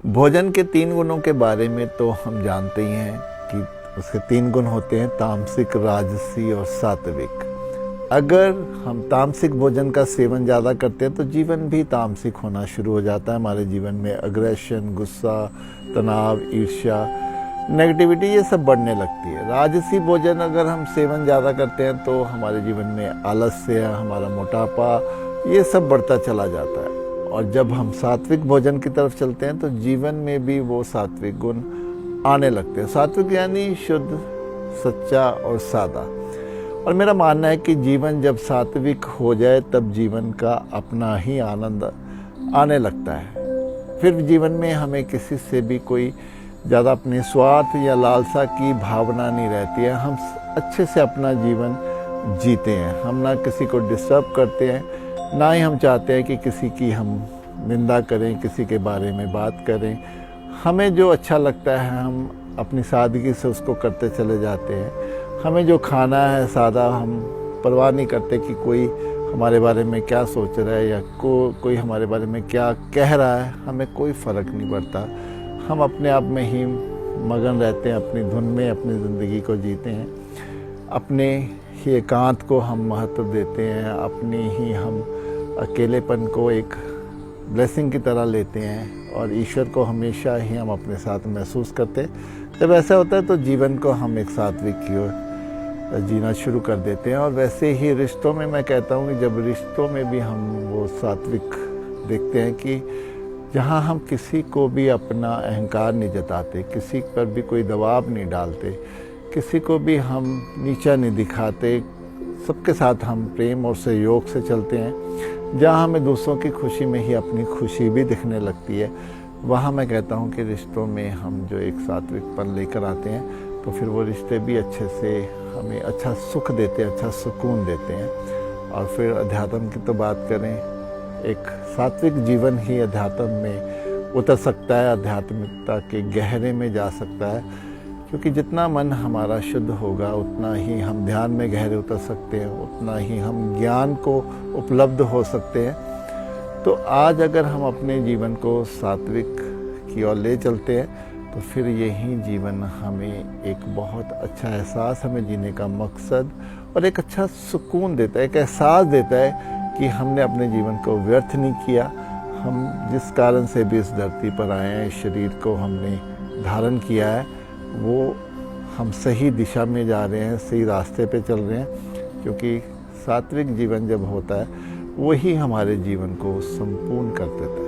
भोजन के 3 गुणों के बारे में तो हम जानते ही हैं कि उसके 3 गुण होते हैं, तामसिक, राजसी और सात्विक। अगर हम तामसिक भोजन का सेवन ज़्यादा करते हैं तो जीवन भी तामसिक होना शुरू हो जाता है। हमारे जीवन में अग्रेशन, गुस्सा, तनाव, ईर्ष्या, नेगेटिविटी ये सब बढ़ने लगती है। राजसी भोजन अगर हम सेवन ज़्यादा करते हैं तो हमारे जीवन में आलस्य, हमारा मोटापा, ये सब बढ़ता चला जाता है। और जब हम सात्विक भोजन की तरफ चलते हैं तो जीवन में भी वो सात्विक गुण आने लगते हैं। सात्विक यानी शुद्ध, सच्चा और सादा। और मेरा मानना है कि जीवन जब सात्विक हो जाए तब जीवन का अपना ही आनंद आने लगता है। फिर जीवन में हमें किसी से भी कोई ज़्यादा अपने स्वार्थ या लालसा की भावना नहीं रहती है। हम अच्छे से अपना जीवन जीते हैं। हम ना किसी को डिस्टर्ब करते हैं, ना ही हम चाहते हैं कि किसी की हम निंदा करें, किसी के बारे में बात करें। हमें जो अच्छा लगता है हम अपनी सादगी से उसको करते चले जाते हैं। हमें जो खाना है सादा, हम परवाह नहीं करते कि कोई हमारे बारे में क्या सोच रहा है या कोई हमारे बारे में क्या कह रहा है। हमें कोई फ़र्क नहीं पड़ता। हम अपने आप में ही मगन रहते हैं, अपनी धुन में अपनी ज़िंदगी को जीते हैं। अपने ही एकांत को हम महत्व देते हैं। अपनी ही हम अकेलेपन को एक ब्लेसिंग की तरह लेते हैं और ईश्वर को हमेशा ही हम अपने साथ महसूस करते हैं। जब ऐसा होता है तो जीवन को हम एक सात्विक की ओर जीना शुरू कर देते हैं। और वैसे ही रिश्तों में मैं कहता हूँ कि जब रिश्तों में भी हम वो सात्विक देखते हैं कि जहाँ हम किसी को भी अपना अहंकार नहीं जताते, किसी पर भी कोई दबाव नहीं डालते, किसी को भी हम नीचा नहीं दिखाते, सबके साथ हम प्रेम और सहयोग से चलते हैं। जहाँ हमें दूसरों की खुशी में ही अपनी खुशी भी दिखने लगती है, वहाँ मैं कहता हूँ कि रिश्तों में हम जो एक सात्विकपन लेकर आते हैं तो फिर वो रिश्ते भी अच्छे से हमें अच्छा सुख देते हैं, अच्छा सुकून देते हैं। और फिर अध्यात्म की तो बात करें, एक सात्विक जीवन ही अध्यात्म में उतर सकता है, आध्यात्मिकता के गहरे में जा सकता है। क्योंकि जितना मन हमारा शुद्ध होगा उतना ही हम ध्यान में गहरे उतर सकते हैं, उतना ही हम ज्ञान को उपलब्ध हो सकते हैं। तो आज अगर हम अपने जीवन को सात्विक की ओर ले चलते हैं तो फिर यही जीवन हमें एक बहुत अच्छा एहसास, हमें जीने का मकसद और एक अच्छा सुकून देता है, एक एहसास देता है कि हमने अपने जीवन को व्यर्थ नहीं किया। हम जिस कारण से भी इस धरती पर आए हैं, शरीर को हमने धारण किया है, वो हम सही दिशा में जा रहे हैं, सही रास्ते पे चल रहे हैं। क्योंकि सात्विक जीवन जब होता है वही हमारे जीवन को संपूर्ण कर देता है।